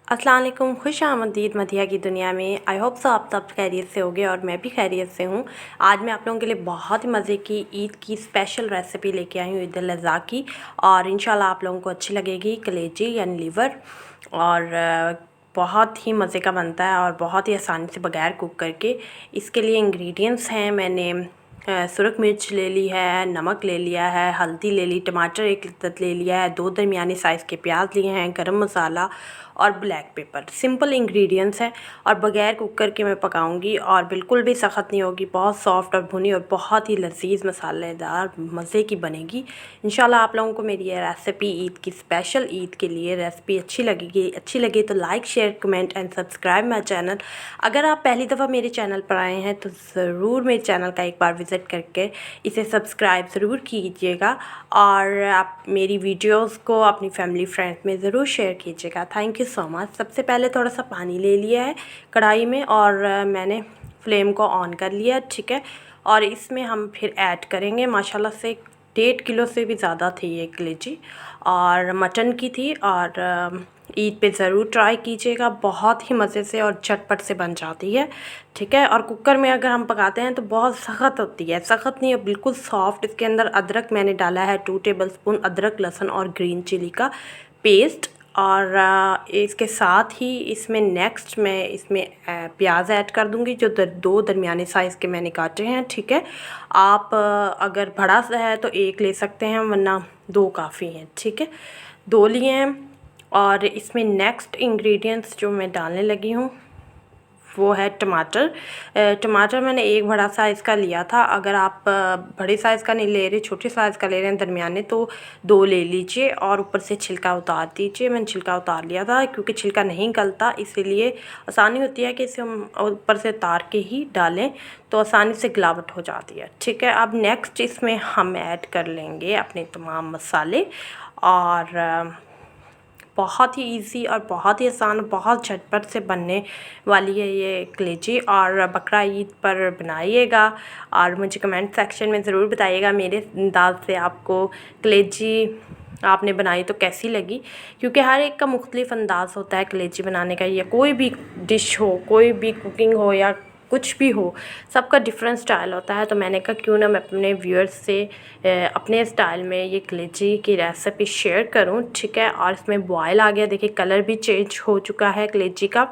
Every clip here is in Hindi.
अस्सलाम वालेकुम, खुश आमदीद मदिया की दुनिया में। आई होप सो आप सब खैरियत से होगे और मैं भी खैरियत से हूँ। आज मैं आप लोगों के लिए बहुत ही मज़े की ईद की स्पेशल रेसिपी लेके आई हूँ, ईद उल अज़हा की। और इंशाल्लाह आप लोगों को अच्छी लगेगी। कलेजी यानी लीवर, और बहुत ही मज़े का बनता है और बहुत ही आसानी से बगैर कुक करके। इसके लिए इंग्रेडिएंट्स हैं, मैंने सुरख मिर्च ले ली है, नमक ले लिया है, हल्दी ले ली, टमाटर एक लत्त ले लिया है, 2 दरमियानी साइज़ के प्याज लिए हैं, गरम मसाला और ब्लैक पेपर। सिंपल इंग्रेडिएंट्स हैं और बगैर कुकर के मैं पकाऊंगी और बिल्कुल भी सख्त नहीं होगी, बहुत सॉफ्ट और भुनी और बहुत ही लजीज मसालेदार मज़े की बनेगी। इंशाल्लाह आप लोगों को मेरी ये रेसिपी ईद की स्पेशल ईद के लिए रेसिपी अच्छी लगे तो like share comment and subscribe my channel. अगर आप पहली दफ़ा मेरे चैनल पर आए हैं तो ज़रूर मेरे चैनल का एक बार विज़िट करके इसे सब्सक्राइब ज़रूर कीजिएगा और आप मेरी वीडियोस को अपनी फैमिली फ्रेंड्स में ज़रूर शेयर कीजिएगा। Thank you so much. सबसे पहले थोड़ा सा पानी ले लिया है कढ़ाई में और मैंने फ्लेम को ऑन कर लिया, ठीक है। और इसमें हम फिर ऐड करेंगे, माशाल्लाह से 1.5 किलो से भी ज़्यादा थी ये कलेजी और मटन की थी। और ईद पे ज़रूर ट्राई कीजिएगा, बहुत ही मज़े से और झटपट से बन जाती है, ठीक है। और कुकर में अगर हम पकाते हैं तो बहुत सख्त होती है, सख्त नहीं है, बिल्कुल सॉफ्ट। इसके अंदर अदरक मैंने डाला है 2 टेबलस्पून अदरक, लहसुन और ग्रीन चिली का पेस्ट। और इसके साथ ही इसमें नेक्स्ट मैं इसमें प्याज ऐड कर दूंगी, जो 2 दरमियाने साइज़ के मैंने काटे हैं, ठीक है। आप अगर बड़ा सा है तो 1 ले सकते हैं, वरना 2 काफ़ी हैं, ठीक है। 2 लिए हैं। और इसमें नेक्स्ट इंग्रेडिएंट्स जो मैं डालने लगी हूँ वो है टमाटर। टमाटर मैंने 1 बड़ा साइज़ का लिया था। अगर आप बड़े साइज़ का नहीं ले रहे, छोटे साइज़ का ले रहे हैं दरमियाने, तो 2 ले लीजिए और ऊपर से छिलका उतार दीजिए। मैंने छिलका उतार लिया था क्योंकि छिलका नहीं गलता, इसीलिए आसानी होती है कि इसे हम ऊपर से उतार के ही डालें तो आसानी से गिलावट हो जाती है, ठीक है। अब नेक्स्ट इसमें हम ऐड कर लेंगे अपने तमाम मसाले। और बहुत ही इजी और बहुत ही आसान, बहुत झटपट से बनने वाली है ये कलेजी। और बकरा ईद पर बनाइएगा और मुझे कमेंट सेक्शन में ज़रूर बताइएगा मेरे अंदाज़ से आपको कलेजी आपने बनाई तो कैसी लगी, क्योंकि हर एक का मुख्तलिफ अंदाज़ होता है कलेजी बनाने का। या कोई भी डिश हो, कोई भी कुकिंग हो या कुछ भी हो, सबका डिफरेंट स्टाइल होता है। तो मैंने कहा क्यों ना मैं अपने व्यूअर्स से अपने स्टाइल में ये कलेजी की रेसिपी शेयर करूं, ठीक है। और इसमें बॉयल आ गया, देखिए कलर भी चेंज हो चुका है कलेजी का।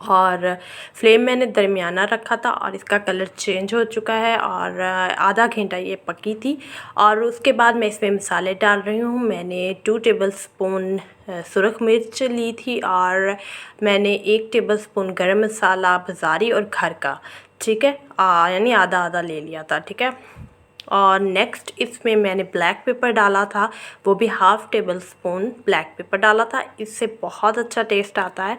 और फ्लेम मैंने दरमियाना रखा था और इसका कलर चेंज हो चुका है और आधा घंटा ये पकी थी। और उसके बाद मैं इसमें मसाले डाल रही हूँ। मैंने 2 टेबलस्पून सुरख मिर्च ली थी और मैंने 1 टेबलस्पून गरम मसाला बाज़ारी और घर का, ठीक है, यानी आधा आधा ले लिया था, ठीक है। और नेक्स्ट इसमें मैंने ब्लैक पेपर डाला था, वो भी half table spoon black pepper डाला था। इससे बहुत अच्छा टेस्ट आता है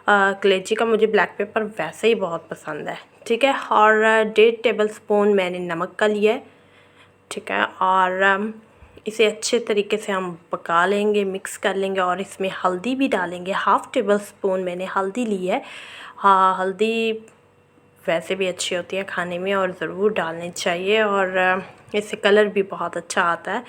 कलेजी का। मुझे ब्लैक पेपर वैसे ही बहुत पसंद है, ठीक है। और 1.5 टेबल स्पून मैंने नमक का लिया है, ठीक है। और इसे अच्छे तरीके से हम पका लेंगे, मिक्स कर लेंगे और इसमें हल्दी भी डालेंगे। हाफ़ टेबल स्पून मैंने हल्दी ली है। हाँ, हल्दी वैसे भी अच्छी होती है खाने में और ज़रूर डालनी चाहिए। और इससे कलर भी बहुत अच्छा आता है,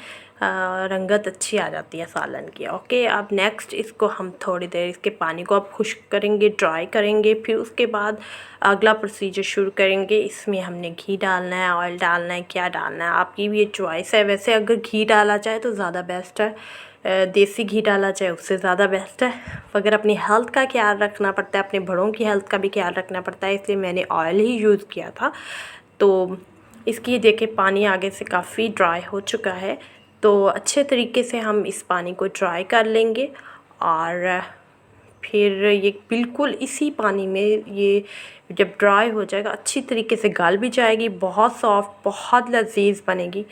रंगत अच्छी आ जाती है सालन की, ओके। अब नेक्स्ट इसको हम थोड़ी देर इसके पानी को अब खुश्क करेंगे, ड्राई करेंगे। फिर उसके बाद अगला प्रोसीजर शुरू करेंगे। इसमें हमने घी डालना है, ऑयल डालना है, क्या डालना है आपकी भी ये चॉइस है। वैसे अगर घी डाला जाए तो ज़्यादा बेस्ट है, देसी घी डाला जाए उससे ज़्यादा बेस्ट है। अगर अपनी हेल्थ का ख्याल रखना पड़ता है, अपने बड़ों की हेल्थ का भी ख्याल रखना पड़ता है, इसलिए मैंने ऑयल ही यूज़ किया था। तो इसकी देखिए पानी आगे से काफ़ी ड्राई हो चुका है, तो अच्छे तरीके से हम इस पानी को ड्राई कर लेंगे। और फिर ये बिल्कुल इसी पानी में ये जब ड्राई हो जाएगा अच्छी तरीके से गल भी जाएगी, बहुत सॉफ्ट, बहुत लजीज बनेगी।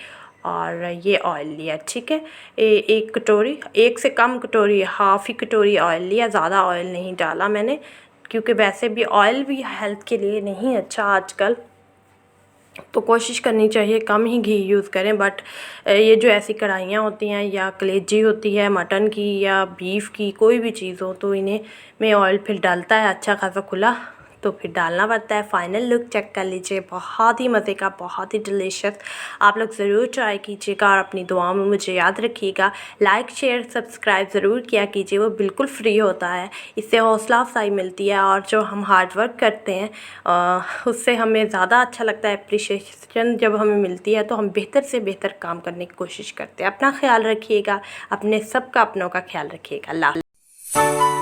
और ये ऑयल लिया, ठीक है, 1 कटोरी, 1 से कम कटोरी, हाफ़ ही कटोरी ऑयल लिया, ज़्यादा ऑयल नहीं डाला मैंने, क्योंकि वैसे भी ऑयल भी हेल्थ के लिए नहीं अच्छा आजकल, तो कोशिश करनी चाहिए कम ही घी यूज़ करें। बट ये जो ऐसी कढ़ाइयाँ होती हैं या कलेजी होती है मटन की या बीफ की, कोई भी चीज़ हो, तो इन्हें में ऑयल फिर डलता है अच्छा खासा खुला, तो फिर डालना पड़ता है। फाइनल लुक चेक कर लीजिए, बहुत ही मज़े का, बहुत ही डिलीशियस। आप लोग ज़रूर ट्राई कीजिएगा और अपनी दुआओं में मुझे याद रखिएगा। लाइक शेयर सब्सक्राइब ज़रूर किया कीजिए, वो बिल्कुल फ्री होता है। इससे हौसला अफजाई मिलती है और जो हम हार्ड वर्क करते हैं उससे हमें ज़्यादा अच्छा लगता है। अप्रिशिएशन जब हमें मिलती है तो हम बेहतर से बेहतर काम करने की कोशिश करते हैं। अपना ख्याल रखिएगा, अपने सबका अपनों का ख्याल रखिएगा। अल्लाह।